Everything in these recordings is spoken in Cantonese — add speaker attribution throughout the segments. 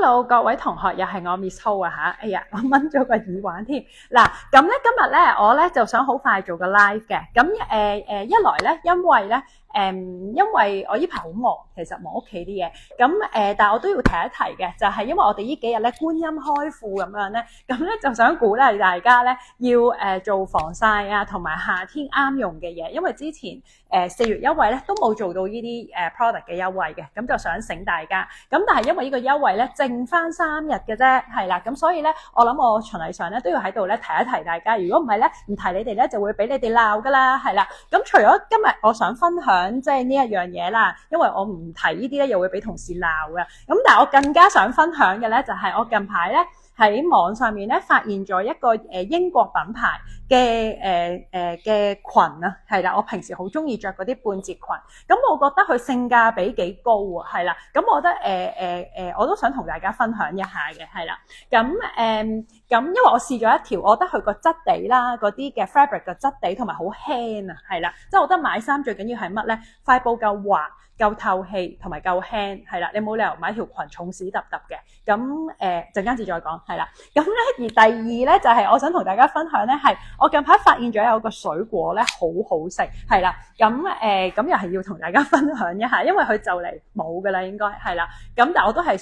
Speaker 1: Hello，各位同學，又係我 Miss Ho 啊嚇！哎呀，我掹咗個耳環添。嗱，咁咧今日咧，我咧就想好快做個 live 嘅。咁一來咧，因為我呢排好忙，其實忙屋企啲嘢。咁但係我都要提一提嘅，就係因為我哋呢幾日咧觀音開庫咁樣咧，咁咧就想鼓勵大家咧要做防曬啊，同埋夏天啱用嘅嘢。因為之前4月優惠咧都冇做到呢啲product 嘅優惠嘅，咁就想醒大家。咁但係因為呢個優惠咧剩翻3日嘅啫，係啦，咁所以咧我諗我循例上咧都要喺度咧提一提大家。如果唔係咧唔提你哋咧就會俾你哋鬧噶啦，係啦。咁除咗今日我想分享即係呢一樣嘢啦，因為我唔提呢啲咧又會俾同事鬧嘅。咁但係我更加想分享嘅咧就係我近排咧喺網上面咧發現咗一個英國品牌嘅裙啊，係啦，我平時好中意着嗰啲半截裙，咁我覺得佢性價比幾高喎，係啦，咁我覺得我都想同大家分享一下嘅，係啦，咁因為我試咗一條，我覺得佢個質地啦，嗰啲嘅 fabric 嘅質地同埋好輕啊，係啦，即係我覺得買衫最緊要係乜咧？塊布夠滑、夠透氣同埋夠輕，係啦，你冇理由買條裙重屎揼揼嘅。咁陣間至再講，係啦。咁咧而第二咧就係我想同大家分享咧，係我近排發現咗有個水果咧好好食，係啦。咁又係要同大家分享一下，因為佢就嚟冇㗎啦，應該係啦。咁但我都係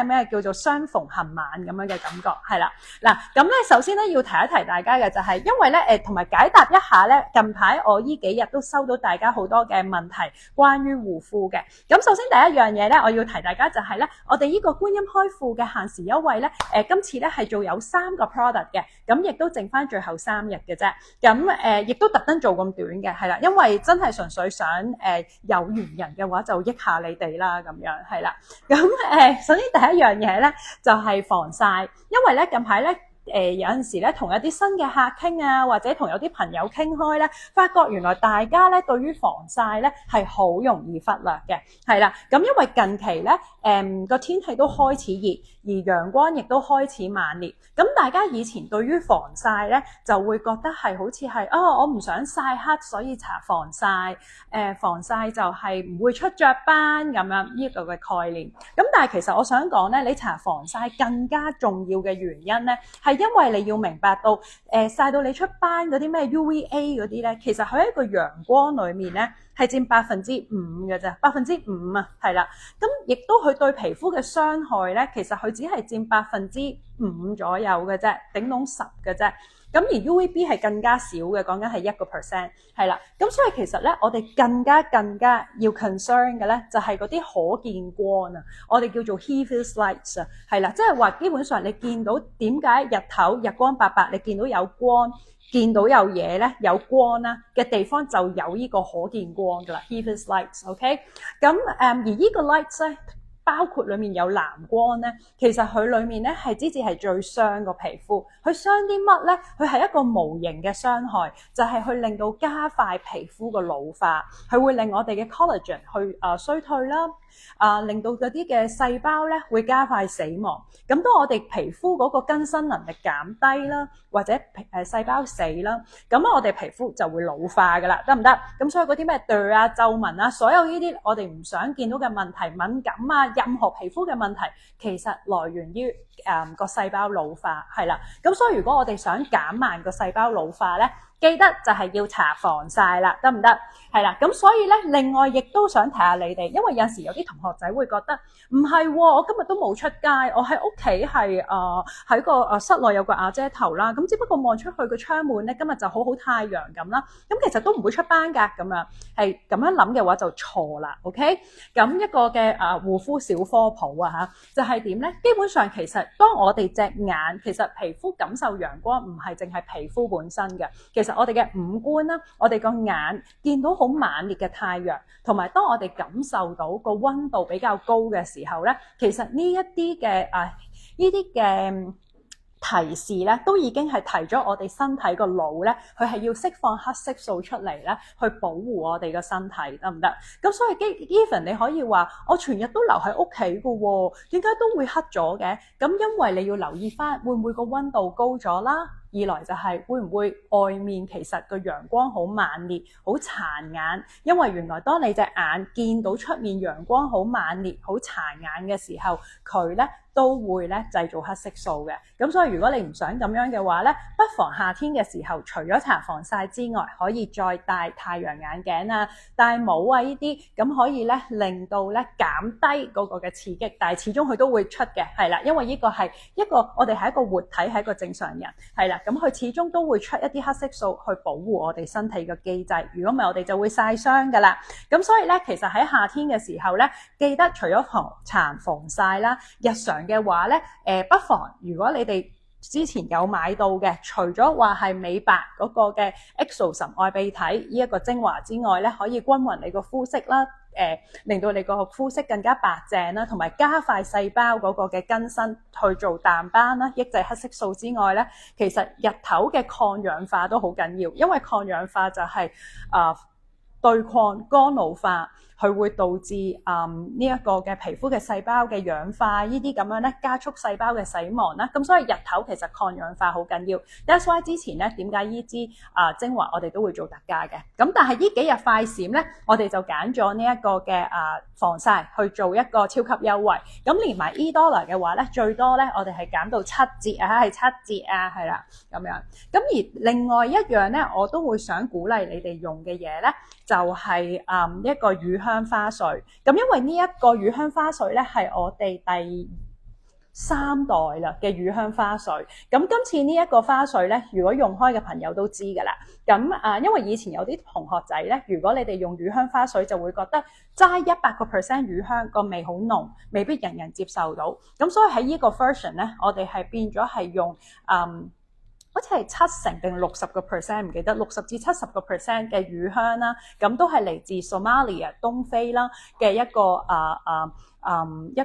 Speaker 1: 咩叫做相逢恨晚咁樣嘅感覺，係啦。嗱，咁咧首先咧要提一提大家嘅就係，因為咧同埋解答一下咧，近排我呢幾日都收到大家好多嘅問題，關於護膚嘅。咁首先第一樣嘢咧，我要提大家就係咧，我哋呢個觀音開庫嘅限時優惠咧，今次咧係做有3個 product 嘅，咁亦都剩翻最後3日嘅啫。咁亦都特登做咁短嘅，係啦，因為真係純粹想有緣人嘅話就益下你哋啦，咁樣係啦。咁首先第一樣嘢咧就係防曬，因為咧近排咧有陣時咧同一啲新嘅客傾啊，或者同有啲朋友傾開咧，發覺原來大家咧對於防曬咧係好容易忽略嘅，係啦。咁因為近期咧個天氣都開始熱，而陽光亦都開始猛烈，咁大家以前對於防曬咧就會覺得係好似係我唔想曬黑，所以搽防曬，防曬就係唔會出雀斑咁樣呢個嘅概念。咁但係其實我想講咧，你搽防曬更加重要嘅原因咧係因為你要明白到曬到你出斑嗰啲咩 UVA 嗰啲咧，其實佢喺一個陽光裡面咧係佔5%嘅啫，5%啊，係啦。咁亦都佢對皮膚嘅傷害咧，其實佢只係佔5%左右嘅啫，頂籠10嘅啫。咁而 UVB 係更加少嘅，講緊係1%，係啦。咁所以其實咧，我哋更加要 concern 嘅咧，就係嗰啲可見光啊，我哋叫做 Heat lights 啊，係啦，即係話基本上你見到點解日頭日光白白，你見到有光，見到有嘢咧，有光啦嘅地方就有呢個可見光噶啦 ，Heat lights，OK？咁而呢個 lights 咧，包括裡面有藍光咧，其實佢裡面咧係之至係最傷個皮膚。佢傷啲乜咧？佢係一個無形嘅傷害，就係去令到加快皮膚個老化，佢會令我哋嘅 collagen 去衰退啦，令到嗰啲嘅細胞咧會加快死亡。咁當我哋皮膚嗰個更新能力減低啦，或者細胞死啦，咁我哋皮膚就會老化噶啦，得唔得？咁所以嗰啲咩痘啊、皺紋啊，所有呢啲我哋唔想見到嘅問題、敏感啊，任何皮膚嘅問題，其實來源於個細胞老化，係啦。咁所以如果我哋想減慢個細胞老化咧，記得就係要搽防曬啦，得唔得？係啦，咁所以咧，另外亦都想提下你哋，因為有時有啲同學仔會覺得唔係喎，我今日都冇出街，我喺屋企係喺個室內有個瓦遮頭啦，咁只不過望出去個窗門咧，今日就好好太陽咁啦，咁其實都唔會出斑㗎，咁樣係咁樣諗嘅話就錯啦 ，OK？咁一個嘅護膚小科普啊嚇，就係點咧？基本上其實當我哋隻眼其實皮膚感受陽光唔係淨係皮膚本身嘅，其實我哋嘅五官啦，我哋個眼見到好猛烈嘅太陽，同埋當我哋感受到個溫度比較高嘅時候咧，其實呢一啲嘅提示咧，都已經係提咗我哋身體個腦咧，佢係要釋放黑色素出嚟咧，去保護我哋個身體，得唔得？咁所以 even 你可以話我全日都留喺屋企㗎喎，點解都會黑咗嘅？咁因為你要留意翻會唔會個溫度高咗啦？二來就係會唔會外面其實個陽光好猛烈、好殘眼，因為原來當你隻眼見到出面陽光好猛烈、好殘眼嘅時候，佢咧都會咧製造黑色素嘅。咁所以如果你唔想咁樣嘅話咧，不妨夏天嘅時候除咗搽防曬之外，可以再戴太陽眼鏡啊、戴帽啊呢啲，咁可以咧令到咧減低嗰個嘅刺激，但係始終佢都會出嘅，係啦，因為呢個係一個我哋係一個活體，係一個正常人，係啦，咁佢始終都會出一啲黑色素去保護我哋身體嘅機制，如果唔係我哋就會曬傷噶啦。咁所以咧，其實喺夏天嘅時候咧，記得除咗搽防曬啦，日常嘅話咧，不妨如果你哋之前有買到嘅，除咗話係美白嗰個嘅 Exosun 愛鼻體呢一個精華之外咧，可以均勻你個膚色啦，令到你個膚色更加白淨啦，同埋加快細胞嗰個嘅更新去做淡斑啦，抑制黑色素之外咧，其實日頭嘅抗氧化都好緊要，因為抗氧化就係對抗乾老化，佢會導致呢一個嘅皮膚嘅細胞嘅氧化，呢啲咁樣咧加速細胞嘅死亡啦。咁所以日頭其實抗氧化好緊要。That's why 之前咧點解呢支精華我哋都會做特價嘅。咁但係呢幾日快閃咧，我哋就揀咗呢一個嘅防曬去做一個超級優惠。咁連埋 $E$ 嘅話咧，最多咧我哋係減到7折啊，係7折啊，係啦咁樣。咁而另外一樣咧，我都會想鼓勵你哋用嘅嘢咧，就係一個乳香花水。咁因為呢一個乳香花水咧係我哋第3代啦嘅乳香花水。咁今次呢一個花水咧，如果用開嘅朋友都知㗎啦。咁因為以前有啲同學仔咧，如果你哋用乳香花水就會覺得齋100% 乳香個味好濃，未必人人接受到。咁所以喺呢個 version 咧，我哋係變咗係用好似係70%定60%，唔記得60至70% 嘅乳香啦，咁都係嚟自 Somalia 東非啦嘅一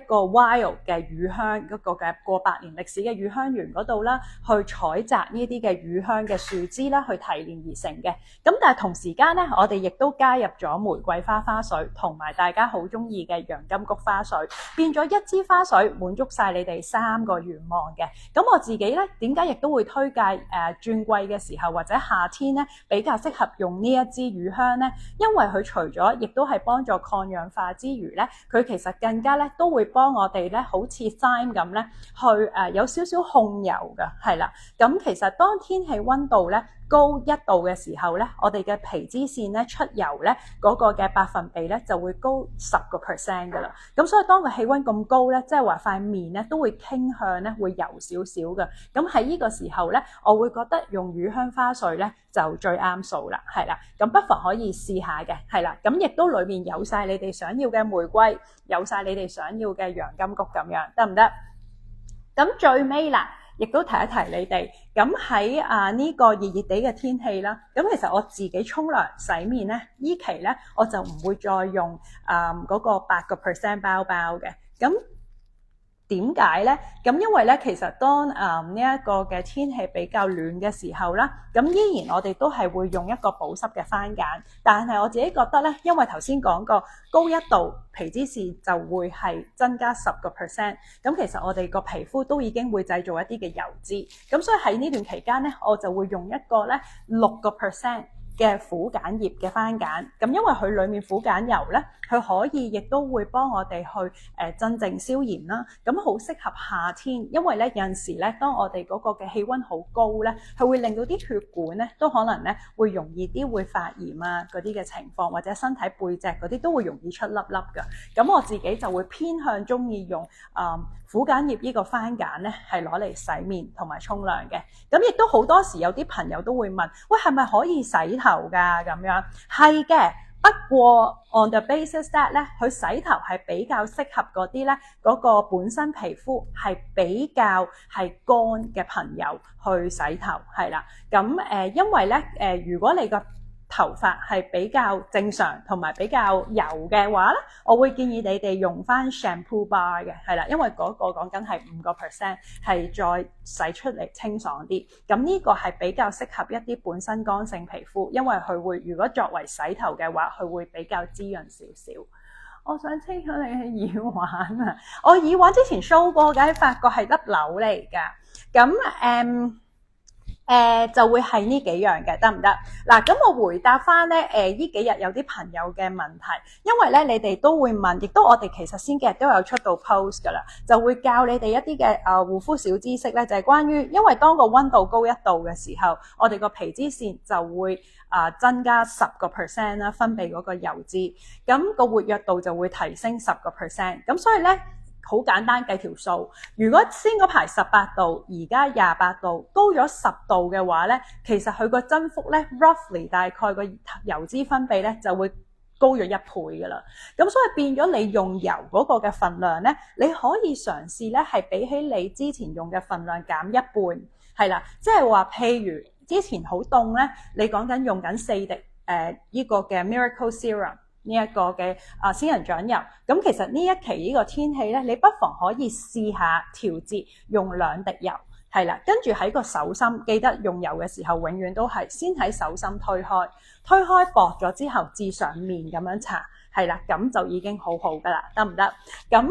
Speaker 1: 個 wild 嘅乳香，一個嘅過百年歷史嘅乳香園嗰度啦，去採摘呢啲嘅乳香嘅樹枝啦，去提煉而成嘅。咁但係同時間咧，我哋亦都加入咗玫瑰花花水，同埋大家好中意嘅洋甘菊花水，變咗一支花水滿足晒你哋3個願望嘅。咁我自己咧，點解亦都會推介轉季嘅時候或者夏天咧比較適合用呢一支乳香咧？因為佢除咗亦都係幫助抗氧化之餘咧，佢其實更加咧都會幫我哋咧好似 thyme 咁咧去有少少控油嘅，係啦。咁其實當天氣溫度咧高1度嘅時候咧，我哋嘅皮脂腺咧出油咧嗰個嘅百分比咧就會高10% 噶啦。咁所以當個氣溫咁高咧，即係話塊面咧都會傾向咧會油少少嘅。咁喺呢個時候咧，我會覺得用乳香花水咧就最啱數啦，係啦。咁不妨可以試下嘅，係啦。咁亦都裏面有晒你哋想要嘅玫瑰，有晒你哋想要嘅洋甘菊咁樣，得唔得？咁最尾啦，亦都提一提你哋，咁喺呢個熱熱地嘅天氣啦，咁其實我自己沖涼洗面咧，依期咧我就唔會再用嗰個8% 包包嘅。咁點解咧？咁因為咧，其實當呢一個嘅天氣比較暖嘅時候啦，咁依然我哋都係會用一個保濕嘅番梘，但係我自己覺得咧，因為頭先講過高1度皮脂腺就會係增加10%，咁其實我哋個皮膚都已經會製造一啲嘅油脂，咁所以喺呢段期間咧，我就會用一個咧6%嘅苦梘葉嘅番梘，咁因為佢裡面苦梘油咧，佢可以亦都會幫我哋去鎮靜消炎啦，咁好適合夏天，因為咧有陣時咧，當我哋嗰個嘅氣溫好高咧，佢會令到啲血管咧都可能咧會容易啲會發炎啊嗰啲嘅情況，或者身體背脊嗰啲都會容易出粒粒㗎。咁我自己就會偏向中意用苦梘葉呢個番梘咧，係攞嚟洗面同埋沖涼嘅。咁亦都好多時有啲朋友都會問，喂，係咪可以洗頭㗎？咁樣係嘅，不過 on the basis that 咧，佢洗頭係比較適合嗰啲咧，嗰個本身皮膚係比較係乾嘅朋友去洗頭，係啦。咁因為咧如果你個頭髮係比較正常同埋比較油嘅話咧，我會建議你哋用翻 shampoo bar 嘅，係啦，因為嗰個講緊係5%，係再洗出嚟清爽啲。咁呢個係比較適合一啲本身乾性皮膚，因為佢會如果作為洗頭嘅話，佢會比較滋潤少少。我想清楚你嘅耳環啊，我耳環之前 show 過嘅，發覺係粒紐嚟㗎。咁就會係呢幾樣嘅，得唔得？嗱，咁我回答翻咧，呢幾日有啲朋友嘅問題，因為咧你哋都會問，亦都我哋其實先幾日都有出到 post 噶啦，就會教你哋一啲嘅護膚小知識咧，就係關於，因為當個溫度高1度嘅時候，我哋個皮脂腺就會增加10% 啦，分泌嗰個油脂，咁個活躍度就會提升10%，咁所以咧。好簡單計條數，如果先嗰排18度，而家28度，高咗10度嘅話咧，其實佢個增幅咧 roughly 大概個油脂分泌咧就會高咗1倍噶啦。咁所以變咗你用油嗰個嘅份量咧，你可以嘗試咧係比起你之前用嘅份量減1半，係啦，即係話譬如之前好凍咧，你講緊用緊4滴呢個嘅 Miracle Serum。呢一個嘅仙人掌油，咁其實呢一期呢個天氣咧，你不妨可以試下調節用2滴油，係啦，跟住喺個手心，記得用油嘅時候，永遠都係先喺手心推開薄咗之後，至上面咁樣搽。係啦，咁就已經好好噶啦，得唔得？咁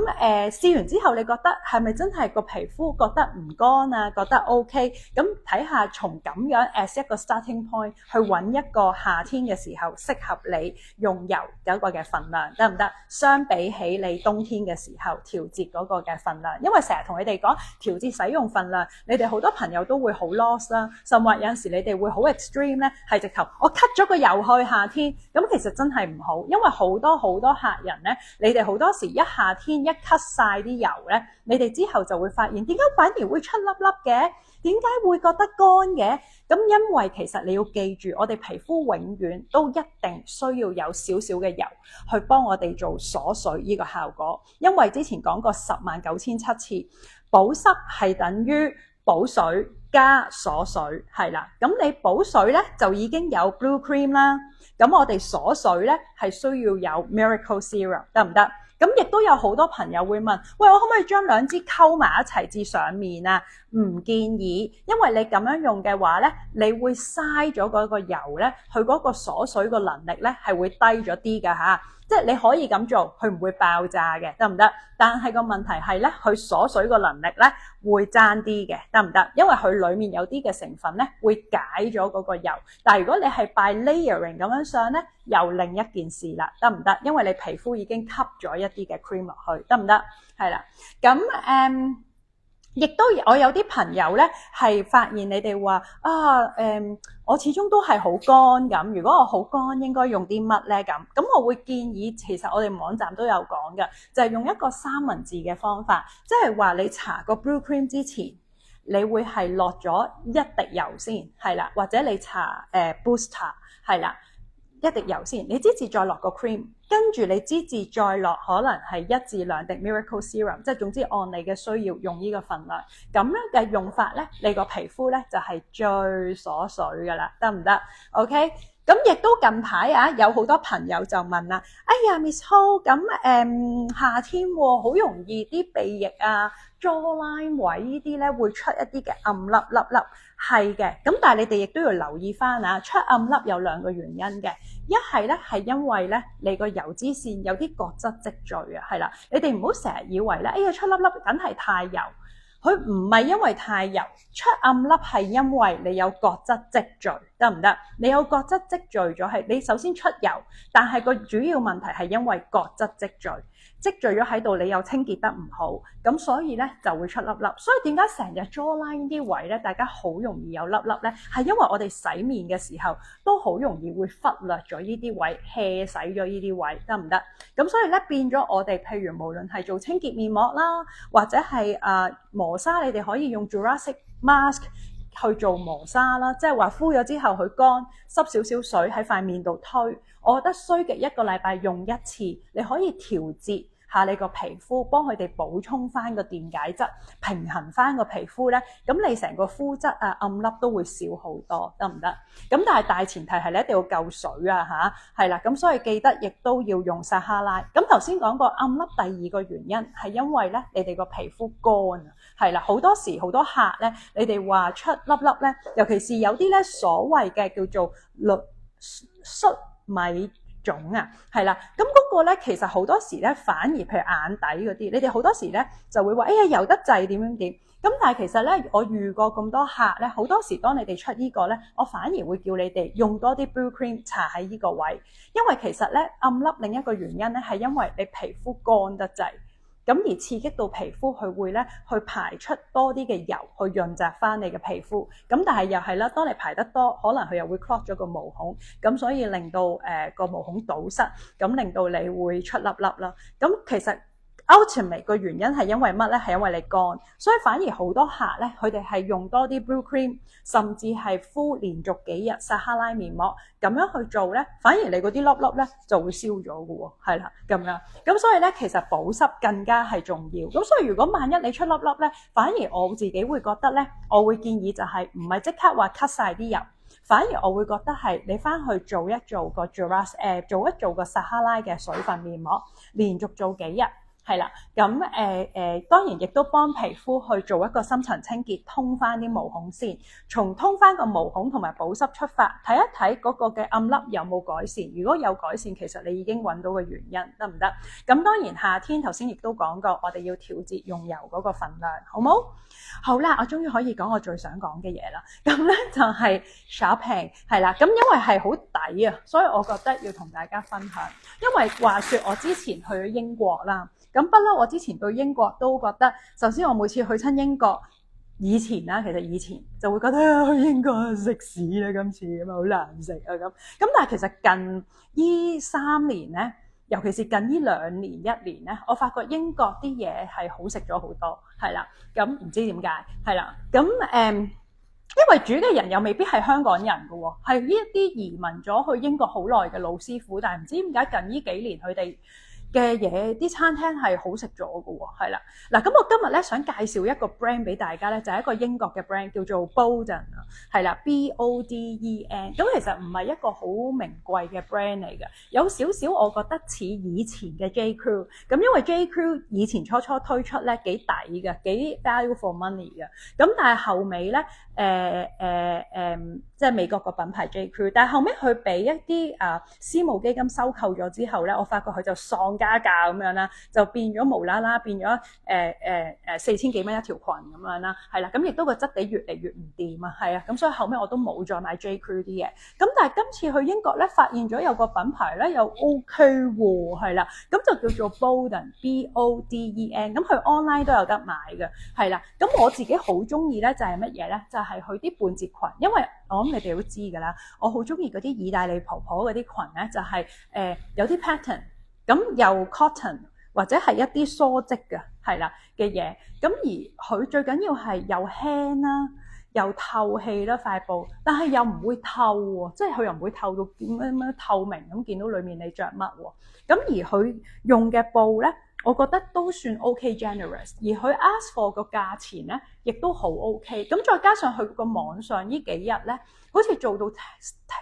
Speaker 1: 試完之後，你覺得係咪真係個皮膚覺得唔乾啊？覺得 OK？咁睇下從咁樣 as 一個 starting point 去揾一個夏天嘅時候適合你用油嗰個嘅份量，得唔得？相比起你冬天嘅時候調節嗰個嘅份量，因為成日同你哋講調節使用份量，你哋好多朋友都會好 lost 啦，甚或有陣時你哋會好 extreme 咧，係直頭我 cut 咗個油去夏天，咁其實真係唔好，因為好多客人咧，你哋好多時一夏天一 cut 晒啲油咧，你哋之後就會發現點解反而會出粒粒嘅？點解會覺得乾嘅？咁因為其實你要記住，我哋皮膚永遠都一定需要有少少嘅油去幫我哋做鎖水呢個效果，因為之前講過109,700次，保濕係等於補水加鎖水，係啦。咁你補水咧就已經有 Blue Cream 啦。咁我哋鎖水咧係需要有 Miracle Serum， 得唔得？咁亦都有好多朋友會問，喂，我可唔可以將2支溝埋一齊至上面啊？唔建議，因為你咁樣用嘅話咧，你會嘥咗嗰個油咧，佢嗰個鎖水個能力咧係會低咗啲㗎嚇。即係你可以咁做，佢唔會爆炸嘅，得唔得？但係個問題係咧，佢鎖水個能力咧會爭啲嘅，得唔得？因為佢裡面有啲嘅成分咧會解咗嗰個油。但係如果你係 by layering 咁樣上咧，又另一件事啦，得唔得？因為你皮膚已經吸咗一啲嘅 cream 落去，得唔得？係啦，咁亦都我有啲朋友咧係發現你哋話我始終都係好乾咁，如果我好乾應該用啲乜咧咁？咁我會建議，其實我哋網站都有講嘅，就係用一個三文治嘅方法，即係話你搽個 Blue Cream 之前，你會係落咗1滴油先，係啦，或者你搽Booster 係啦，1滴油先，你之後再落個 cream， 跟住你之後再落可能係1至2滴 Miracle Serum， 即係總之按你嘅需要用呢個份量，咁樣嘅用法咧，你個皮膚咧就係最鎖水噶啦，得唔得 ？OK， 咁亦都近排有好多朋友就問啦，哎呀 Miss Ho， 咁夏天喎，好容易啲鼻翼啊、jawline 位呢啲咧會出一啲嘅暗粒粒粒，係嘅，咁但係你哋亦都要留意翻出暗粒有2個原因嘅。一係咧係因為咧你個油脂腺有啲角質積聚啊，係啦，你哋唔好成日以為咧，哎呀出粒粒梗係太油，佢唔係因為太油，出暗粒係因為你有角質積聚，得唔得？你有角質積聚咗係你首先出油，但係個主要問題係因為角質積聚咗喺度，你又清潔得唔好，咁所以咧就會出粒粒。所以點解成日 jawline 啲位咧，大家好容易有粒粒咧？係因為我哋洗面嘅時候都好容易會忽略咗呢啲位 hea 洗咗呢啲位，得唔得？咁所以咧變咗我哋，譬如無論係做清潔面膜啦，或者係磨砂，你哋可以用 Jurassic Mask 去做磨砂啦，即係話敷咗之後佢乾，濕少少水喺塊面度推，我覺得衰極1個禮拜用1次，你可以調節下你個皮膚，幫佢哋補充翻個電解質，平衡翻個皮膚咧，咁你成個膚質暗粒都會少好多，得唔得？咁但係大前提係你一定要夠水係啦，咁所以記得亦都要用撒哈拉。咁頭先講過暗粒第2個原因係因為咧你哋個皮膚乾啊，係啦，好多時好多客咧，你哋話出粒粒咧，尤其是有啲咧所謂嘅叫做粟米腫啊，係啦。咁嗰個咧其實好多時咧反而譬如眼底嗰啲，你哋好多時咧就會話哎呀油得滯點樣點。咁但係其實咧，我遇過咁多客咧，好多時當你哋出呢個咧，我反而會叫你哋用多啲 Blue Cream 搽喺呢個位，因為其實咧暗粒另一個原因咧係因為你皮膚乾得滯，咁而刺激到皮膚，佢會咧去排出多啲嘅油去潤澤翻你嘅皮膚。咁但係又係啦，當你排得多，可能佢又會 clog 咗個毛孔，咁所以令到個毛孔堵塞，咁令到你會出粒粒啦。咁其實ultimate 個原因係因為乜咧？係因為你乾，所以反而好多客咧，佢哋係用多啲 Blue Cream，甚至係敷連續幾日撒哈拉面膜咁樣去做咧，反而你嗰啲粒粒咧就會消咗嘅喎，係啦咁樣。咁所以咧，其實保濕更加係重要。咁所以如果萬一你出粒粒咧，反而我自己會覺得咧，我會建議就係唔係即刻話 cut 晒啲油，反而我會覺得係你翻去做一做個 Duras 做一做個撒哈拉嘅水分面膜，連續做幾日。係啦，咁當然亦都幫皮膚去做一個深層清潔，通翻啲毛孔先。從通翻個毛孔同埋保濕出發，睇一睇嗰個嘅暗粒有冇改善。如果有改善，其實你已經揾到個原因，得唔得？咁當然夏天頭先亦都講過，我哋要調節用油嗰個份量，好冇？好啦，我終於可以講我最想講嘅嘢啦。咁咧就係 shopping 係啦，咁因為係好抵啊，所以我覺得要同大家分享。因為話說我之前去咗英國啦。咁不嬲，我之前對英國都覺得，首先我每次去親英國，以前啦，其實以前就會覺得去英國食屎啦，今次咁啊好難食啊咁。咁但係其實近呢3年咧，尤其是近呢2年1年咧，我發覺英國啲嘢係好食咗好多，係啦。咁唔知點解，係啦。咁因為煮嘅人又未必係香港人嘅喎，係呢一啲移民咗去英國好耐嘅老師傅，但係唔知點解近呢幾年佢哋嘅嘢啲餐廳係好食咗嘅喎，係啦。嗱，咁我今日咧想介紹一個 brand 俾大家咧，就係一個英國嘅 brand 叫做 Boden 啊，係啦 BODEN。咁其實唔係一個好名貴嘅 brand 嚟嘅，有少少我覺得似以前嘅 J Crew。咁因為 J Crew 以前初推出咧幾抵嘅，幾 value for money 嘅。咁但係後尾咧即係美國個品牌 J Crew， 但係後尾佢俾一啲私募基金收購咗之後咧，我發覺佢就喪加價咁樣啦，就變咗無啦啦變咗4000幾蚊一條裙咁樣啦，係啦，咁亦都個質地越嚟越唔掂啊，係啊，咁所以後尾我都冇再買 J Crew 啲嘢。咁但係今次去英國咧，發現咗有個品牌咧又 OK 喎，係啦，咁就叫做 Boden BODEN， 咁佢 online 都有得買嘅，係啦。咁我自己好中意咧就係乜嘢咧？就係佢啲半截裙，因為我諗你哋都知㗎啦，我好中意嗰啲意大利婆婆嗰啲裙咧，就係有啲 pattern， 咁又 cotton 或者係一啲梳織嘅，係啦嘅嘢。咁而佢最緊要係又輕啦，又透氣啦塊布，但係又唔會透喎，即係佢又唔會透到咩透明咁見到裡面你着乜喎。咁而佢用嘅布咧，我覺得都算 OK generous， 而佢 ask for 個價錢咧，亦都好 OK。咁再加上佢個網上呢幾日咧，好似做到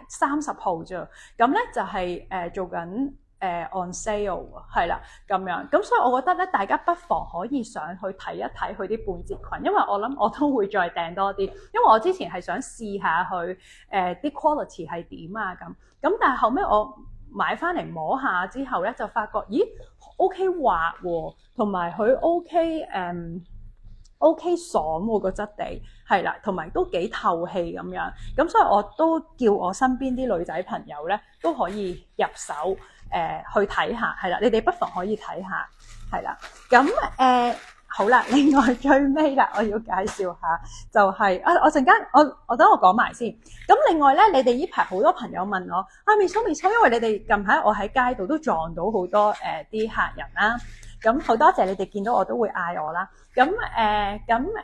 Speaker 1: 30號啫，咁咧就係做緊on sale 係啦咁樣。咁所以我覺得咧，大家不妨可以上去睇一睇佢啲半截裙，因為我諗我都會再訂多啲，因為我之前係想試下佢啲 quality 係點啊咁，但係後尾我買翻嚟摸下之後咧，就發覺咦 OK 滑喎，同埋佢 OK 爽喎個質地係啦，同埋都幾透氣咁樣。咁所以我都叫我身邊啲女仔朋友咧都可以入手去睇下，係啦，你哋不妨可以睇下，係啦。咁好啦，另外最尾啦，我要介紹下就係我陣間我等我講埋先。咁另外咧，你哋呢排好多朋友問我未抽，因為你哋近排我喺街度都撞到好多啲客人啦。咁好多謝你哋見到我都會嗌我啦。咁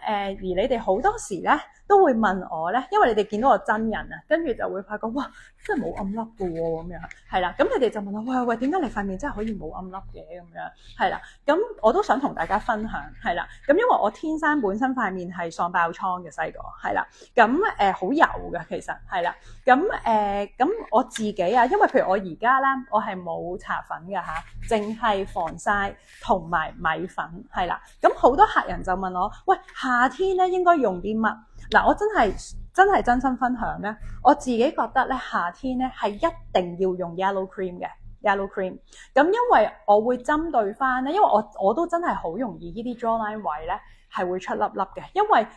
Speaker 1: 而你哋好多時咧都會問我咧，因為你哋見到我真人啊，跟住就會發覺哇，真係冇暗粒嘅喎咁樣，係啦。咁你哋就問我喂，點解你塊面真係可以冇暗粒嘅咁樣？係啦。咁我都想同大家分享，係啦。咁因為我天生本身塊面係喪爆瘡嘅細個，係啦。咁好油嘅其實係啦。咁我自己啊，因為譬如我而家啦，我係冇搽粉嘅嚇，淨係防曬同埋米粉係啦。咁好多客人就問我喂，夏天咧應該用啲乜？嗱，我真係真心分享咧，我自己覺得咧夏天咧係一定要用 yellow cream 嘅， yellow cream。咁因為我會針對翻咧，因為我都真係好容易呢啲 jawline 位咧係會出粒粒嘅。因為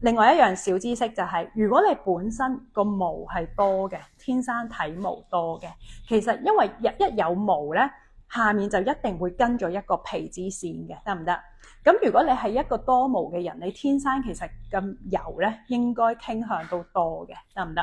Speaker 1: 另外一樣小知識就係，如果你本身個毛係多嘅，天生體毛多嘅，其實因為一有毛咧，下面就一定會跟咗一個皮脂線嘅，得唔得？咁如果你係一個多毛嘅人，你天生其實咁油咧，應該傾向都多嘅，得唔得？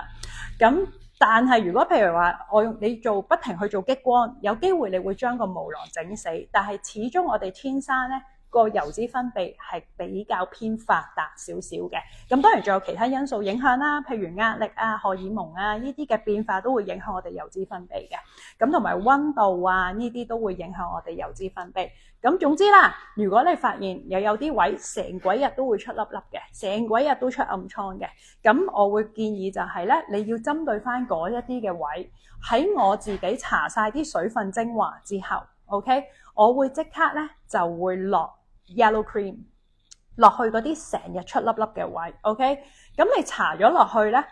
Speaker 1: 咁但係如果譬如話你不停去做激光，有機會你會將個毛囊整死，但係始終我哋天生咧個油脂分泌係比較偏發達少少嘅。咁當然仲有其他因素影響啦，譬如壓力啊、荷爾蒙啊呢啲嘅變化都會影響我哋油脂分泌嘅。咁同埋溫度啊呢啲都會影響我哋油脂分泌。咁總之啦，如果你發現有啲位成鬼日都會出粒粒嘅，成鬼日都出暗瘡嘅，咁我會建議就係咧，你要針對翻嗰一啲嘅位，喺我自己搽晒啲水分精華之後 ，OK， 我會即刻咧就會落 yellow cream 落去嗰啲成日出粒粒嘅位 ，OK， 咁你搽咗落去咧，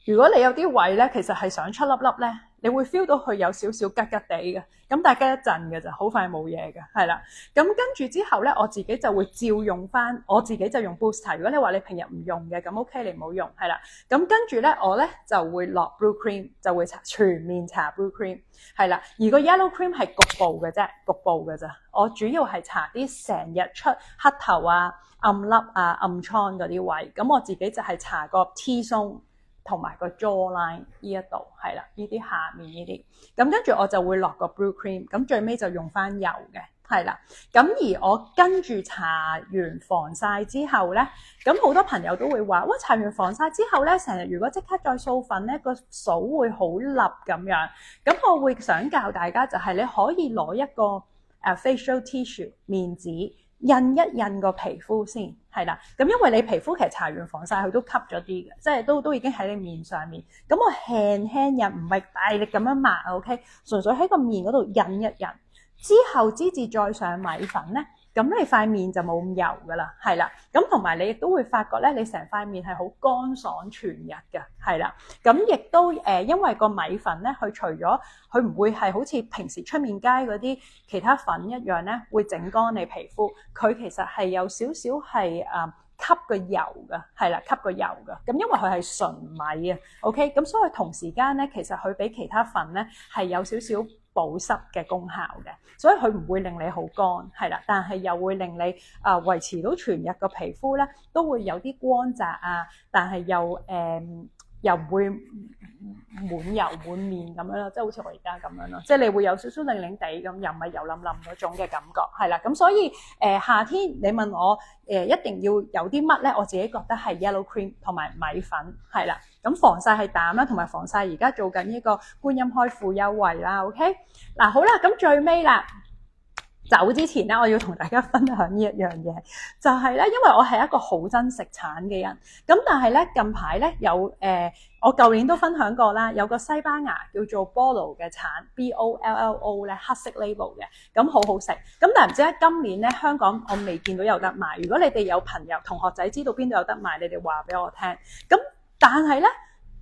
Speaker 1: 如果你有啲位咧其實係想出粒粒咧，你會 feel 到佢有少少吉吉地嘅，咁大家一陣嘅就好快冇嘢嘅，係啦。咁跟住之後咧，我自己就會照用翻，我自己就用 booster。如果你話你平日唔用嘅，咁 OK， 你唔好用，係啦。咁跟住咧，我咧就會落 blue cream， 就會全面搽 blue cream， 係啦。而個 yellow cream 係局部嘅啫，局部嘅咋。我主要係搽啲成日出黑頭啊、暗粒啊、暗瘡嗰啲位。咁我自己就係搽個 T 松。同埋個 jawline 呢一度係啦，呢啲下面呢啲，咁跟住我就會落個 blue cream， 咁最尾就用翻油嘅，係啦。咁而我跟住搽完防曬之後咧，咁好多朋友都會話，哇，搽完防曬之後咧，成日如果即刻再掃粉咧，個掃會好立咁樣。咁我會想教大家就係你可以攞一個facial tissue 面紙。印一印個皮膚先，係啦。咁因為你皮膚其實搽完防曬佢都吸咗啲嘅，即係都已經喺你面上面。咁我輕輕印，唔係大力咁樣抹 ，OK， 純粹喺個面嗰度印一印，之後之至再上米粉咧。咁你塊面就冇咁油噶啦，係啦。咁同埋你亦都會發覺咧，你成塊面係好乾爽全日嘅，係啦。咁亦都因為個米粉咧，佢除咗佢唔會係好似平時出面街嗰啲其他粉一樣咧，會整乾你皮膚。佢其實係有少少係吸個油嘅，係啦，吸個油嘅。咁因為佢係純米啊 ，OK。咁所以同時間咧，其實佢比其他粉咧係有少少保濕嘅功效嘅，所以佢唔會令你好乾，係啦，但係又會令你維持到全日個皮膚咧，都會有啲光澤啊，但係又唔會滿油滿面咁樣咯，即係好似我而家咁樣咯，即係你會有少少擰擰地咁，又唔係油淋淋嗰種嘅感覺，係啦，咁所以夏天你問我一定要有啲乜咧，我自己覺得係 yellow cream 同埋米粉，係啦，咁防曬係膽啦，同埋防曬而家做緊呢個觀音開庫優惠啦 ，OK， 嗱好啦，咁最尾啦。走之前咧，我要同大家分享呢一樣嘢，就係咧，因為我係一個好憎食橙嘅人，咁但係咧近排咧有我舊年都分享過啦，有個西班牙叫做 Bollo 嘅橙 ，BOLLO 咧黑色 label 嘅，咁好好食，咁但係唔知咧今年咧香港我未見到有得賣，如果你哋有朋友同學仔知道邊度有得賣，你哋話俾我聽，咁但係咧。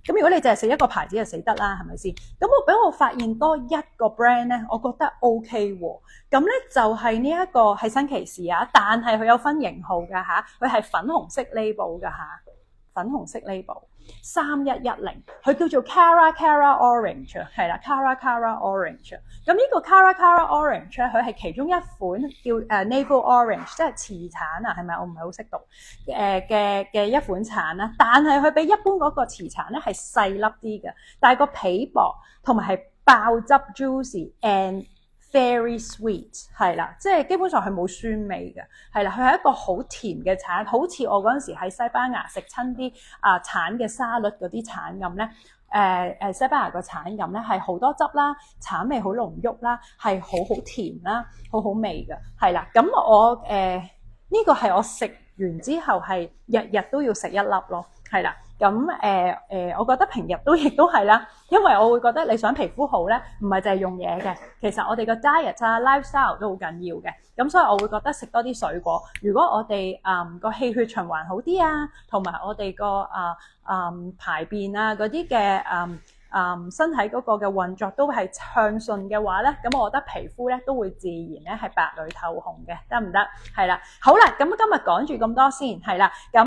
Speaker 1: 咁如果你淨係食一個牌子就死得啦，係咪先？咁我俾我發現多一個 brand 咧，我覺得 OK 喎。咁咧就係呢一個係新奇士啊，但係佢有分型號㗎嚇，佢係粉紅色 label 㗎嚇，粉紅色 label 3110，佢叫做 Cara Orange 係啦 ，Cara Orange。咁呢個 Cara Orange 咧，佢係其中一款叫Navel Orange， 即係瓷橙啊，係咪？我唔係好識讀嘅一款橙啦，但係佢比一般嗰個瓷橙咧係細粒啲嘅，但係個皮薄，同埋係爆汁 juicy and very sweet， 係啦，即係基本上係冇酸味嘅，係啦，佢係一個好甜嘅橙，好似我嗰陣時喺西班牙食親啲橙嘅沙律嗰啲橙咁咧，西班牙個橙咁咧係好多汁啦，橙味好濃郁啦，係好好甜啦，好好味嘅，係啦，咁我呢個係我食完之後係日日都要食一粒咯，係啦。咁我覺得平日亦都係啦，因為我會覺得你想皮膚好咧，唔係淨係用嘢嘅，其實我哋個 diet 啊、lifestyle 都好緊要嘅。咁所以我會覺得食多啲水果，如果我哋個氣血循環好啲啊，同埋我哋個排便啊嗰啲嘅身體嗰個嘅運作都係暢順嘅話咧，咁我覺得皮膚咧都會自然咧係白裏透紅嘅，得唔得？係啦，好啦，咁今日講住咁多先，係啦，咁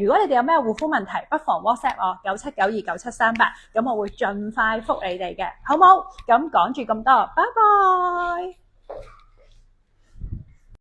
Speaker 1: 如果你哋有咩護膚問題，不妨 WhatsApp 我97929738，咁我會盡快覆你哋嘅，好冇？咁講住咁多，拜拜。